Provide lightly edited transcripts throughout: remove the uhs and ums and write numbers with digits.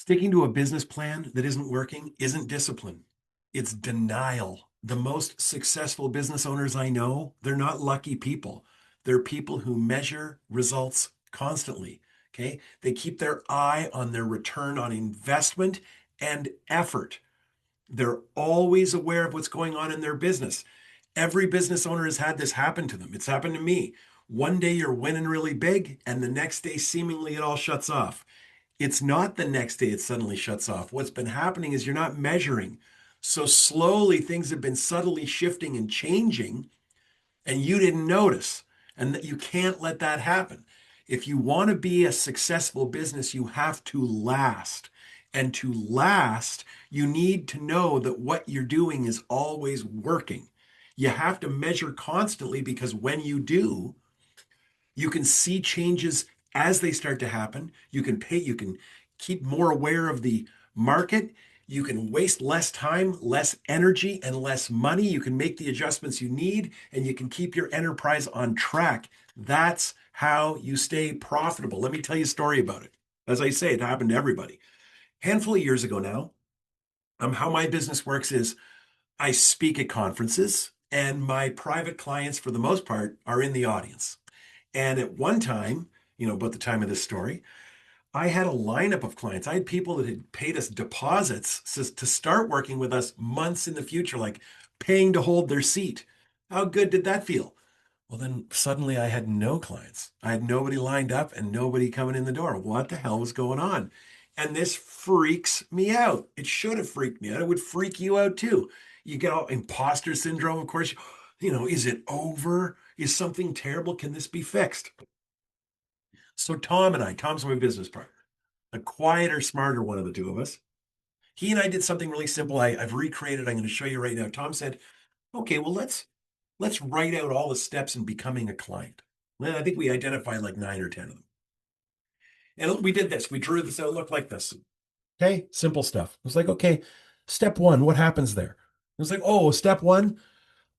Sticking to a business plan that isn't working isn't discipline. It's denial. The most successful business owners I know, they're not lucky people. They're people who measure results constantly. Okay. They keep their eye on their return on investment and effort. They're always aware of what's going on in their business. Every business owner has had this happen to them. It's happened to me. One day you're winning really big, and the next day, seemingly, it all shuts off. It's not the next day it suddenly shuts off. What's been happening is you're not measuring. So slowly things have been subtly shifting and changing, and you didn't notice. And that you can't let that happen. If you want to be a successful business, you have to last. And to last, you need to know that what you're doing is always working. You have to measure constantly because when you do, you can see changes as they start to happen. You can keep more aware of the market. You can waste less time, less energy, and less money. You can make the adjustments you need, and you can keep your enterprise on track. That's how you stay profitable. Let me tell you a story about it. As I say, it happened to everybody. Handful of years ago now, how my business works is I speak at conferences, and my private clients, for the most part, are in the audience. And at one time, about the time of this story, I had a lineup of clients. I had people that had paid us deposits to start working with us months in the future, like paying to hold their seat. How good did that feel? Well, then suddenly I had no clients. I had nobody lined up and nobody coming in the door. What the hell was going on? And this freaks me out. It should have freaked me out. It would freak you out too. You get all imposter syndrome, of course. Is it over? Is something terrible? Can this be fixed? So Tom's my business partner, a quieter, smarter one of the two of us. He and I did something really simple. I've recreated. I'm going to show you right now. Tom said, "Okay, well let's write out all the steps in becoming a client." Well, I think we identified like 9 or 10 of them, and we did this. We drew this out. It looked like this. Okay, simple stuff. It was like, okay, step one, what happens there? It was like, oh, step one,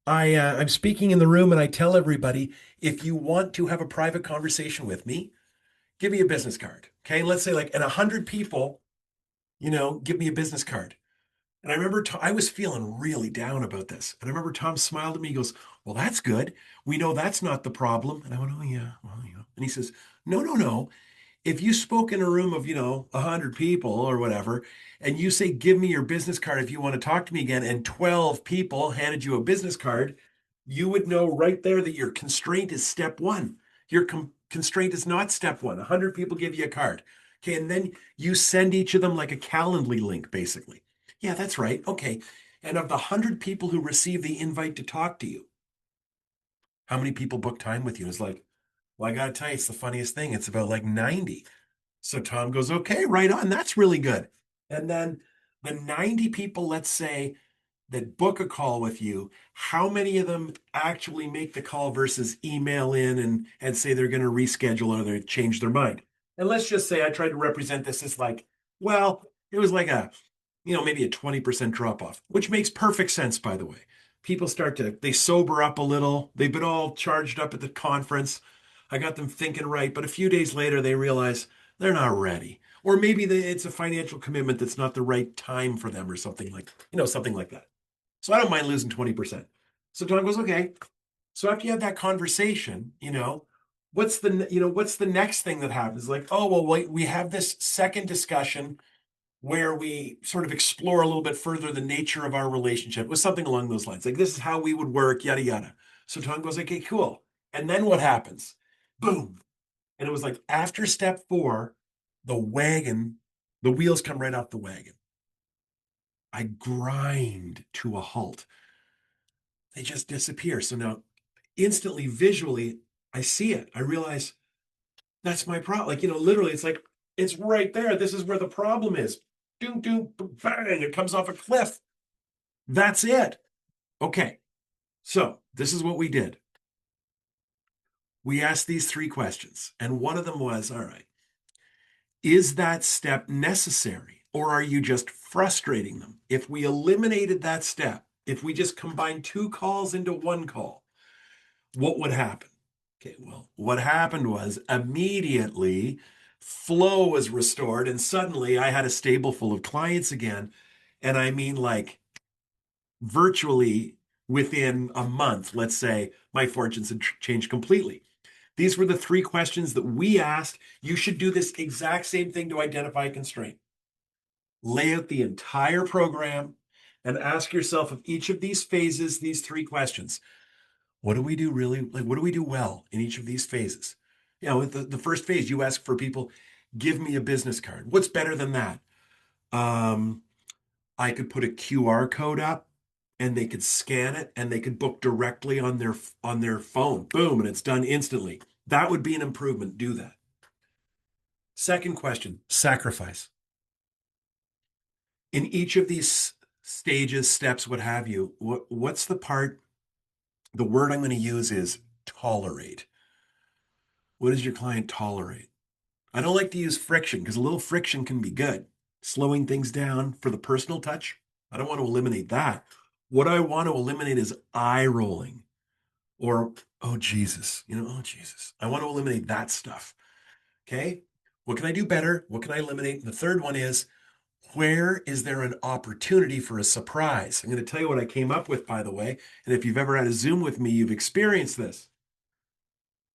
I'm speaking in the room and I tell everybody, if you want to have a private conversation with me, give me a business card. Okay, let's say like, and 100 people, give me a business card. And I remember I was feeling really down about this. And I remember Tom smiled at me. He goes, "Well, that's good. We know that's not the problem." And I went, "Oh, yeah. Well, yeah." And he says, "No, no, no. If you spoke in a room of, 100 people or whatever, and you say, 'Give me your business card if you want to talk to me again,' and 12 people handed you a business card, you would know right there that your constraint is step one. Your constraint is not step one. 100 people give you a card. Okay. And then you send each of them like a Calendly link, basically. Yeah, that's right. Okay. And of the 100 people who receive the invite to talk to you, how many people book time with you?" It's like, well, I got to tell you, it's the funniest thing. It's about like 90. So Tom goes, "Okay, right on. That's really good." And then the 90 people, let's say, that book a call with you, how many of them actually make the call versus email in and say they're going to reschedule or they change their mind? And let's just say I tried to represent this as like, well, it was like maybe a 20% drop off, which makes perfect sense, by the way. People they sober up a little. They've been all charged up at the conference. I got them thinking right, but a few days later, they realize they're not ready. Or maybe it's a financial commitment that's not the right time for them or something like that. So I don't mind losing 20%. So Tom goes, "Okay." So after you have that conversation, what's the next thing that happens? Like, oh, well, wait, we have this second discussion where we sort of explore a little bit further the nature of our relationship. It was something along those lines. Like, this is how we would work, yada, yada. So Tom goes, "Okay, cool." And then what happens? Boom. And it was like after step four, the wagon, the wheels come right off the wagon. I grind to a halt. They just disappear. So now instantly, visually, I see it. I realize that's my problem. Like, literally, it's like, it's right there. This is where the problem is. Doom, doom, bang, it comes off a cliff. That's it. Okay. So this is what we did. We asked these 3 questions, and one of them was, all right, is that step necessary, or are you just frustrating them? If we eliminated that step, if we just combined 2 calls into 1 call, what would happen? Okay, well, what happened was immediately flow was restored, and suddenly I had a stable full of clients again. And I mean, like, virtually within a month, let's say, my fortunes had changed completely. These were the three questions that we asked. You should do this exact same thing to identify a constraint. Lay out the entire program and ask yourself of each of these phases, these three questions. What do we do really? Like, what do we do well in each of these phases? You know, with the first phase, you ask for people, give me a business card. What's better than that? Um, I could put a QR code up and they could scan it and they could book directly on their phone. Boom, and it's done instantly. That would be an improvement. Do that. Second question, sacrifice. In each of these stages, steps, what have you, what's the part, the word I'm going to use is tolerate. What does your client tolerate? I don't like to use friction because a little friction can be good. Slowing things down for the personal touch. I don't want to eliminate that. What I want to eliminate is eye rolling or, oh, Jesus, oh, Jesus. I want to eliminate that stuff. Okay. What can I do better? What can I eliminate? And the third one is, where is there an opportunity for a surprise? I'm going to tell you what I came up with, by the way. And if you've ever had a Zoom with me, you've experienced this.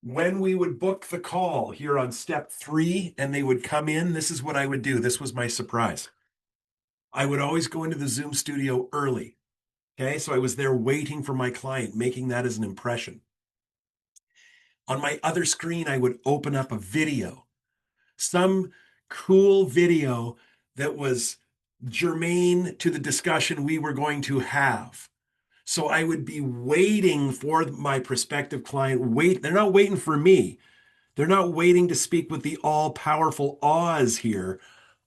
When we would book the call here on step 3 and they would come in, this is what I would do. This was my surprise. I would always go into the Zoom studio early. Okay. So I was there waiting for my client, making that as an impression. On my other screen, I would open up a video, some cool video that was germane to the discussion we were going to have. So I would be waiting for my prospective client. They're not waiting for me. They're not waiting to speak with the all-powerful Oz here.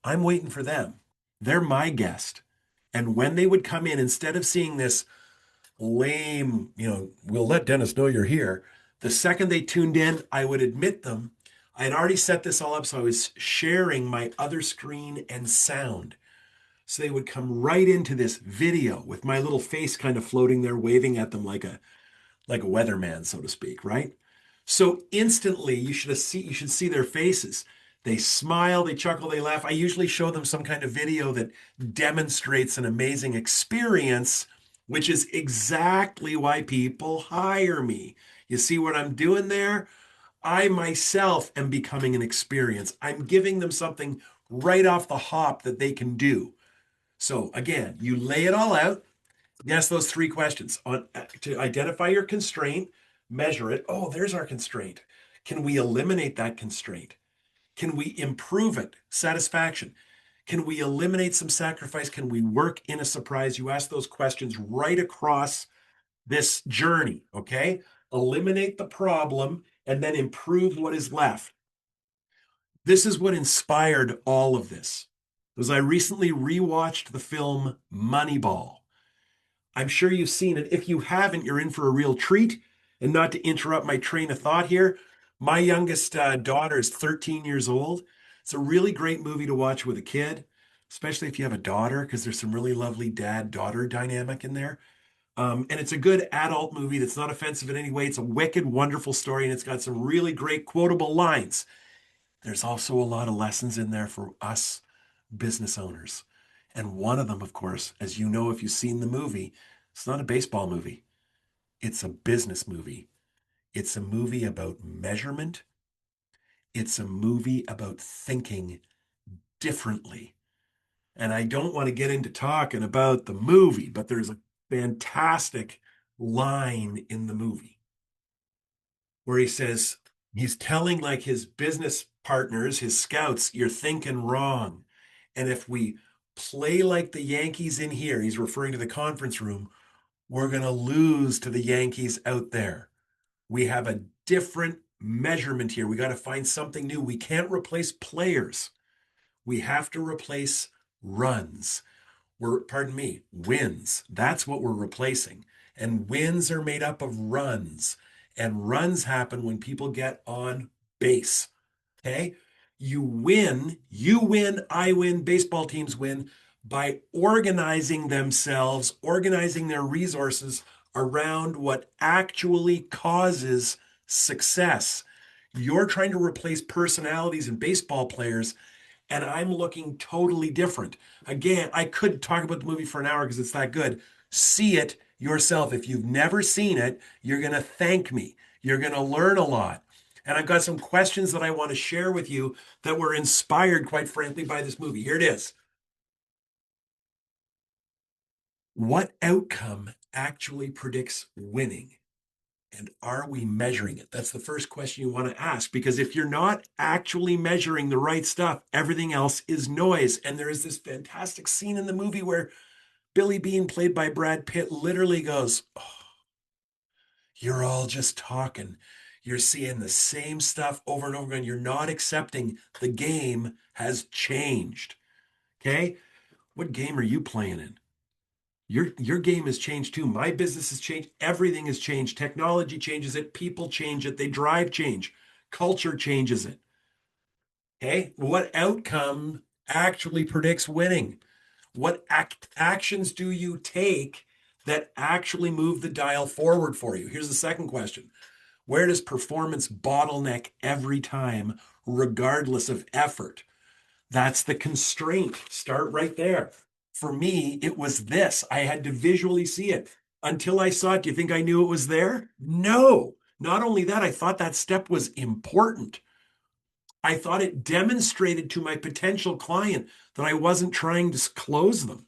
I'm waiting for them. They're my guest. And when they would come in, instead of seeing this lame, we'll let Dennis know you're here, the second they tuned in, I would admit them. I had already set this all up, so I was sharing my other screen and sound. So they would come right into this video with my little face kind of floating there, waving at them like a weatherman, so to speak, right? So instantly you should see their faces. They smile, they chuckle, they laugh. I usually show them some kind of video that demonstrates an amazing experience, which is exactly why people hire me. You see what I'm doing there? I myself am becoming an experience. I'm giving them something right off the hop that they can do. So again, you lay it all out. Yes, those three questions to identify your constraint, measure it. Oh, there's our constraint. Can we eliminate that constraint? Can we improve it? Satisfaction. Can we eliminate some sacrifice? Can we work in a surprise? You ask those questions right across this journey, okay? Eliminate the problem and then improve what is left. This is what inspired all of this. Was I recently rewatched the film Moneyball. I'm sure you've seen it. If you haven't, you're in for a real treat. And not to interrupt my train of thought here, my youngest daughter is 13 years old. It's a really great movie to watch with a kid, especially if you have a daughter, because there's some really lovely dad-daughter dynamic in there. And it's a good adult movie that's not offensive in any way. It's a wicked, wonderful story, and it's got some really great quotable lines. There's also a lot of lessons in there for us business owners. And one of them, of course, as you know, if you've seen the movie, it's not a baseball movie. It's a business movie. It's a movie about measurement. It's a movie about thinking differently. And I don't want to get into talking about the movie, but there's a fantastic line in the movie where he says, he's telling like his business partners, his scouts, you're thinking wrong. And if we play like the Yankees in here, he's referring to the conference room, we're going to lose to the Yankees out there. We have a different measurement here. We got to find something new. We can't replace players. We have to replace runs. Wins. That's what we're replacing. And wins are made up of runs. And runs happen when people get on base. Okay? You win, I win, baseball teams win by organizing themselves, organizing their resources around what actually causes success. You're trying to replace personalities and baseball players, and I'm looking totally different. Again, I could talk about the movie for an hour because it's that good. See it yourself. If you've never seen it, you're going to thank me. You're going to learn a lot. And I've got some questions that I want to share with you that were inspired, quite frankly, by this movie. Here it is. What outcome actually predicts winning? And are we measuring it? That's the first question you want to ask, because if you're not actually measuring the right stuff, everything else is noise. And there is this fantastic scene in the movie where Billy Bean, played by Brad Pitt, literally goes, oh, you're all just talking. You're seeing the same stuff over and over again. You're not accepting the game has changed. Okay? What game are you playing in? Your game has changed too. My business has changed. Everything has changed. Technology changes it. People change it. They drive change. Culture changes it. Okay. What outcome actually predicts winning? What actions do you take that actually move the dial forward for you? Here's the second question. Where does performance bottleneck every time, regardless of effort? That's the constraint. Start right there. For me, it was this. I had to visually see it. Until I saw it, do you think I knew it was there? No. Not only that, I thought that step was important. I thought it demonstrated to my potential client that I wasn't trying to close them.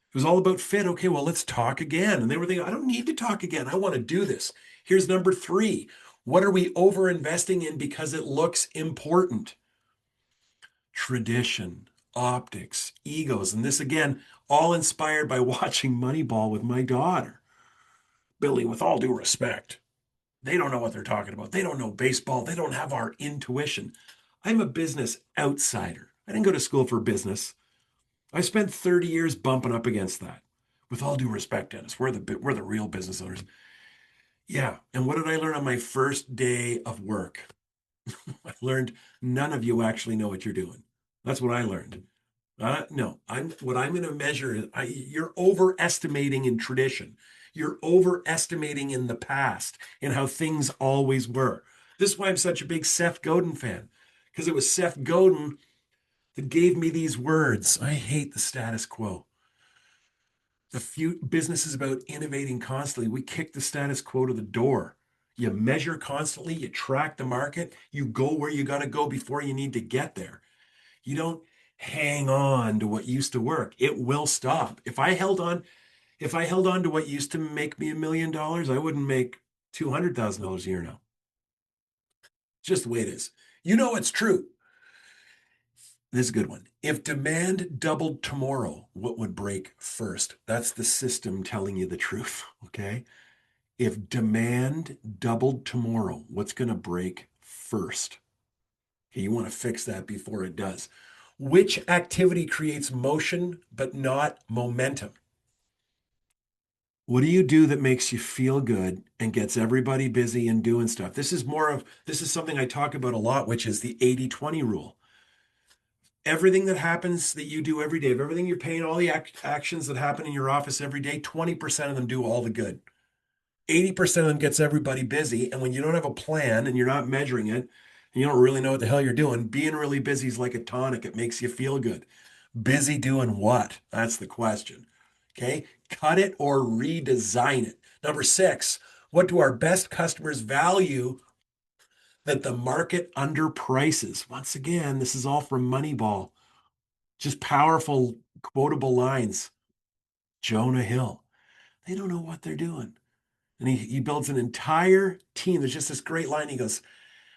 It was all about fit. Okay, well, let's talk again. And they were thinking, I don't need to talk again. I want to do this. Here's number three. What are we over investing in because it looks important? Tradition, optics, egos. And this again, all inspired by watching Moneyball with my daughter. Billy, with all due respect, they don't know what they're talking about. They don't know baseball. They don't have our intuition. I'm a business outsider. I didn't go to school for business. I spent 30 years bumping up against that. With all due respect, Dennis, we're the real business owners. Yeah. And what did I learn on my first day of work? I learned none of you actually know what you're doing. That's what I learned. No, what I'm going to measure is you're overestimating in tradition. You're overestimating in the past and how things always were. This is why I'm such a big Seth Godin fan, because it was Seth Godin that gave me these words. I hate the status quo. The few business is about innovating constantly. We kick the status quo to the door. You measure constantly, you track the market, you go where you got to go before you need to get there. You don't hang on to what used to work. It will stop. If I held on to what used to make me $1 million, I wouldn't make $200,000 a year now. It's just the way it is. You know it's true. This is a good one. If demand doubled tomorrow, what would break first? That's the system telling you the truth. Okay. If demand doubled tomorrow, what's going to break first? Okay, you want to fix that before it does. Which activity creates motion but not momentum? What do you do that makes you feel good and gets everybody busy and doing stuff? This is something I talk about a lot, which is the 80-20 rule. Everything that happens that you do every day, of everything you're paying, all the actions that happen in your office every day, 20% of them do all the good. 80% of them gets everybody busy. And when you don't have a plan and you're not measuring it, and you don't really know what the hell you're doing, being really busy is like a tonic. It makes you feel good. Busy doing what? That's the question. Okay. Cut it or redesign it. Number six, what do our best customers value that the market underprices? Once again, this is all from Moneyball. Just powerful, quotable lines. Jonah Hill. They don't know what they're doing. And he builds an entire team. There's just this great line. He goes,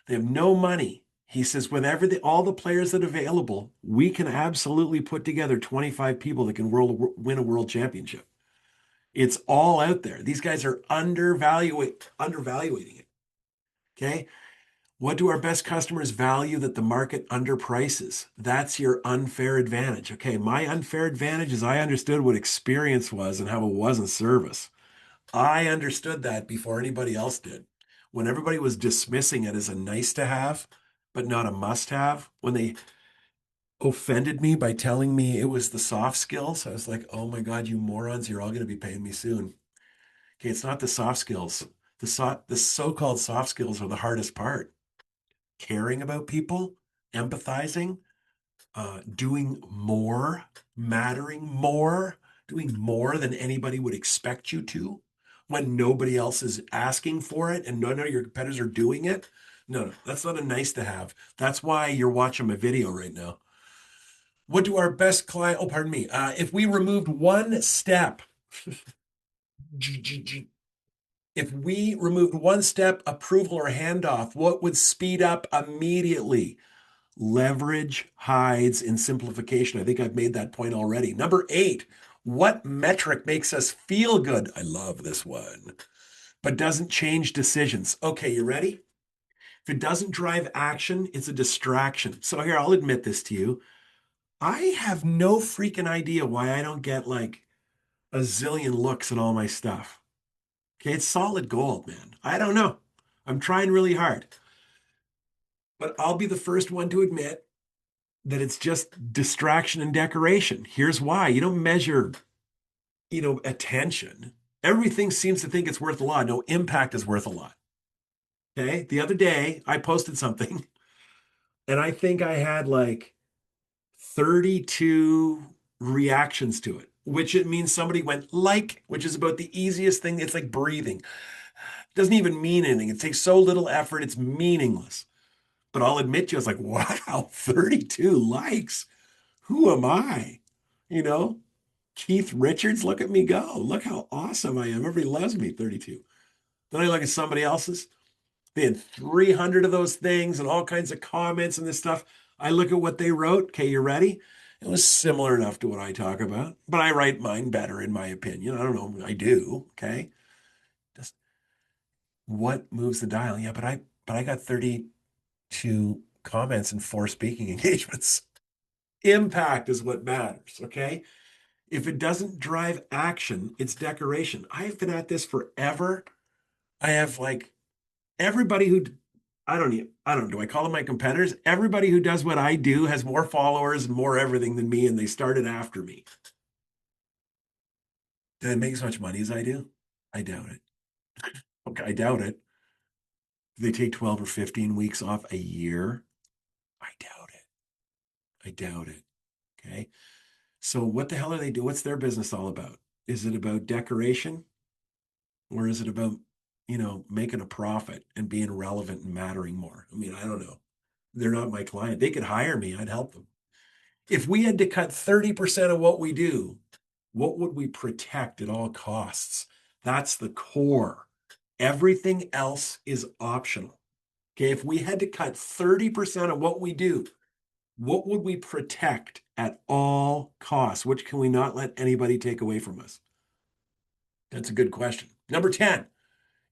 they have no money. He says, with all the players that are available, we can absolutely put together 25 people that can win a world championship. It's all out there. These guys are undervaluating it. Okay. What do our best customers value that the market underprices? That's your unfair advantage. Okay. My unfair advantage is I understood what experience was and how it wasn't service. I understood that before anybody else did. When everybody was dismissing it as a nice to have, but not a must have, when they offended me by telling me it was the soft skills, I was like, oh my God, you morons, you're all going to be paying me soon. Okay, it's not the soft skills. The so-called soft skills are the hardest part. caring about people, empathizing, doing more, mattering more, doing more than anybody would expect you to when nobody else is asking for it and none of your competitors are doing it. No, no, that's not a nice to have. That's why you're watching my video right now. What do our best client, oh, pardon me, if we removed one step, if we removed one step, approval or handoff, what would speed up immediately? Leverage hides in simplification. I think I've made that point already. Number 8, what metric makes us feel good? I love this one, but doesn't change decisions. Okay, you ready? If it doesn't drive action, it's a distraction. So here, I'll admit this to you. I have no freaking idea why I don't get like a zillion looks at all my stuff. Okay, it's solid gold, man. I don't know. I'm trying really hard. But I'll be the first one to admit that it's just distraction and decoration. Here's why. You don't measure, attention. Everything seems to think it's worth a lot. No, impact is worth a lot. Okay. The other day, I posted something and I think I had like 32 reactions to it, which it means somebody went like, which is about the easiest thing. It's like breathing. It doesn't even mean anything. It takes so little effort, it's meaningless. But I'll admit to you, I was like, wow, 32 likes. Who am I? You know, Keith Richards, look at me go. Look how awesome I am. Everybody loves me, 32. Then I look at somebody else's. They had 300 of those things and all kinds of comments and this stuff. I look at what they wrote. Okay, you ready? It was similar enough to what I talk about, but I write mine better, in my opinion. I don't know. I do. Okay. Just what moves the dial? Yeah, but I got 32 comments and 4 speaking engagements. Impact is what matters. Okay. If it doesn't drive action, it's decoration. I've been at this forever. I have like everybody who I don't do I call them my competitors? Everybody who does what I do has more followers and more everything than me, and they started after me. Do they make as much money as I do? I doubt it. Okay, I doubt it. Do they take 12 or 15 weeks off a year? I doubt it. I doubt it. Okay. So what the hell are they doing? What's their business all about? Is it about decoration? Or is it about, making a profit and being relevant and mattering more? I mean, I don't know. They're not my client. They could hire me, I'd help them. If we had to cut 30% of what we do, what would we protect at all costs? That's the core. Everything else is optional. Okay, if we had to cut 30% of what we do, what would we protect at all costs? Which can we not let anybody take away from us? That's a good question. Number 10,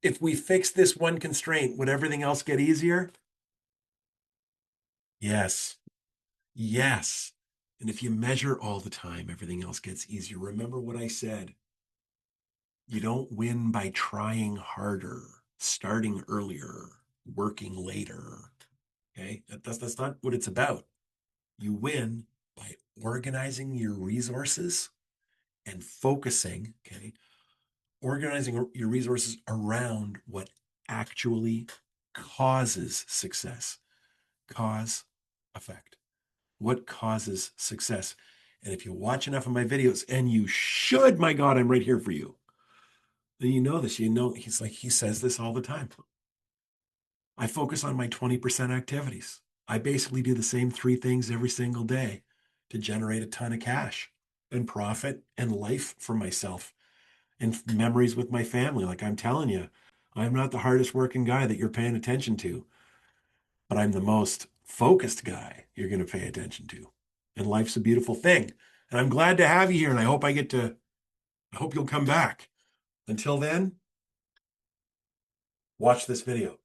if we fix this one constraint, would everything else get easier? Yes. Yes. And if you measure all the time, everything else gets easier. Remember what I said. You don't win by trying harder, starting earlier, working later. Okay. That's not what it's about. You win by organizing your resources and focusing, okay, organizing your resources around what actually causes success. Cause, effect. What causes success? And if you watch enough of my videos, and you should, my God, I'm right here for you, then you know this. He says this all the time. I focus on my 20% activities. I basically do the same 3 things every single day to generate a ton of cash and profit and life for myself and memories with my family. Like I'm telling you, I'm not the hardest working guy that you're paying attention to, but I'm the most focused guy you're going to pay attention to. And life's a beautiful thing. And I'm glad to have you here. And I hope you'll come back. Until then, watch this video.